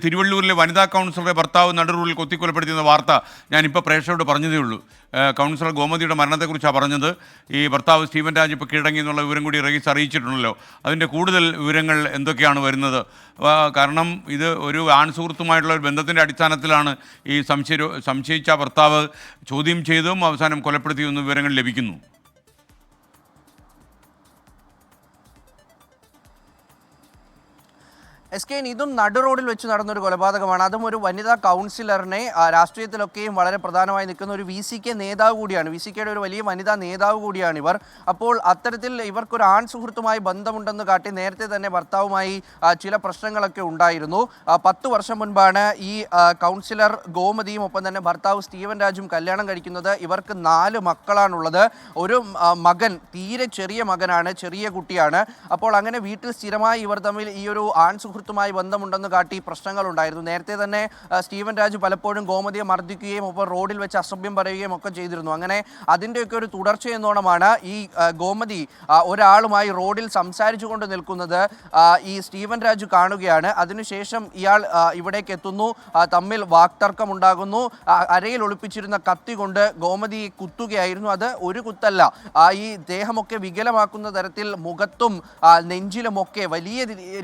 തിരുവള്ളൂരിലെ വനിതാ കൗൺസിലറുടെ ഭർത്താവ് നടുറൂരിൽ കൊത്തിക്കൊലപ്പെടുത്തിയെന്ന വാർത്ത ഞാനിപ്പോൾ പ്രേക്ഷകരോട് പറഞ്ഞതേ ഉള്ളൂ. കൗൺസിലർ ഗോമതിയുടെ മരണത്തെക്കുറിച്ചാണ് പറഞ്ഞത്. ഈ ഭർത്താവ് സ്റ്റീവൻ രാജ് ഇപ്പോൾ കീഴടങ്ങി എന്നുള്ള വിവരം കൂടി റയീസ് അറിയിച്ചിട്ടുണ്ടല്ലോ. അതിൻ്റെ കൂടുതൽ വിവരങ്ങൾ എന്തൊക്കെയാണ് വരുന്നത്? കാരണം ഇത് ഒരു ആൺസുഹൃത്തുമായിട്ടുള്ള ഒരു ബന്ധത്തിൻ്റെ അടിസ്ഥാനത്തിലാണ് ഈ സംശയിച്ച ഭർത്താവ് ചോദ്യം ചെയ്തതും അവസാനം കൊലപ്പെടുത്തിയതെന്നും വിവരങ്ങൾ ലഭിക്കുന്നു. SK ഇതും നടു റോഡിൽ വെച്ച് നടന്നൊരു കൊലപാതകമാണ്. അതും ഒരു വനിതാ കൗൺസിലറിനെ രാഷ്ട്രീയത്തിലൊക്കെയും വളരെ പ്രധാനമായി നിൽക്കുന്ന ഒരു VCK നേതാവ് കൂടിയാണ്. VCKയുടെ ഒരു വലിയ വനിതാ നേതാവ് കൂടിയാണ് ഇവർ. അപ്പോൾ അത്തരത്തിൽ ഇവർക്കൊരു ആൺ സുഹൃത്തുമായി ബന്ധമുണ്ടെന്ന് കാട്ടി നേരത്തെ തന്നെ ഭർത്താവുമായി ചില പ്രശ്നങ്ങളൊക്കെ ഉണ്ടായിരുന്നു. 10 വർഷം മുൻപാണ് ഈ കൗൺസിലർ ഗോമതിയും ഒപ്പം തന്നെ ഭർത്താവ് സ്റ്റീവൻ രാജും കല്യാണം കഴിക്കുന്നത്. ഇവർക്ക് 4 മക്കളാണുള്ളത്. ഒരു മകൻ, തീരെ ചെറിയ മകനാണ്, ചെറിയ കുട്ടിയാണ്. അപ്പോൾ അങ്ങനെ വീട്ടിൽ സ്ഥിരമായി ഇവർ തമ്മിൽ ഈ ഒരു ആൺ സുഹൃത്തുമായി ബന്ധമുണ്ടെന്ന് കാട്ടി പ്രശ്നങ്ങളുണ്ടായിരുന്നു. നേരത്തെ തന്നെ സ്റ്റീവൻ രാജു പലപ്പോഴും ഗോമതിയെ മർദ്ദിക്കുകയും ഒപ്പം റോഡിൽ വെച്ച് അസഭ്യം പറയുകയും ഒക്കെ ചെയ്തിരുന്നു. അങ്ങനെ അതിൻ്റെയൊക്കെ ഒരു തുടർച്ചയെന്നോണമാണ് ഈ ഗോമതി ഒരാളുമായി റോഡിൽ സംസാരിച്ചു കൊണ്ട് നിൽക്കുന്നത് ഈ സ്റ്റീവൻ രാജു കാണുകയാണ്. അതിനുശേഷം ഇയാൾ ഇവിടേക്ക് എത്തുന്നു. തമ്മിൽ വാക്തർക്കമുണ്ടാകുന്നു. അരയിൽ ഒളിപ്പിച്ചിരുന്ന കത്തി കൊണ്ട് ഗോമതിയെ കുത്തുകയായിരുന്നു. അത് ഒരു കുത്തല്ല, ഈ ദേഹമൊക്കെ വികലമാക്കുന്ന തരത്തിൽ മുഖത്തും നെഞ്ചിലുമൊക്കെ വലിയ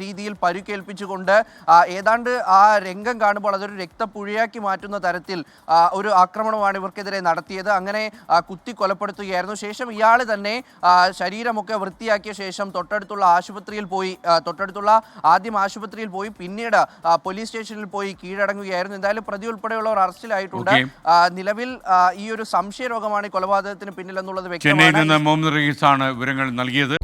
രീതിയിൽ പരിക്കേൽപ്പിച്ചുകൊണ്ട് ഏതാണ്ട് ആ രംഗം കാണുമ്പോൾ അതൊരു രക്തപ്പുഴയാക്കി മാറ്റുന്ന തരത്തിൽ ഒരു ആക്രമണമാണ് ഇവർക്കെതിരെ നടത്തിയത്. അങ്ങനെ കുത്തി കൊലപ്പെടുത്തുകയായിരുന്നു. ശേഷം ഇയാൾ തന്നെ ശരീരമൊക്കെ വൃത്തിയാക്കിയ ശേഷം തൊട്ടടുത്തുള്ള ആശുപത്രിയിൽ പോയി പിന്നീട് പോലീസ് സ്റ്റേഷനിൽ പോയി കീഴടങ്ങുകയായിരുന്നു. എന്തായാലും പ്രതി ഉൾപ്പെടെയുള്ളവർ അറസ്റ്റിലായിട്ടുണ്ട്. നിലവിൽ ഈ ഒരു സംശയരോഗമാണ് ഈ കൊലപാതകത്തിന് പിന്നിലെന്നുള്ളത് വ്യക്തമാണ്. ചെന്നൈയിൽ നിന്ന് മുഹമ്മദ് റയീസാണ് വിവരങ്ങൾ നൽകിയത്.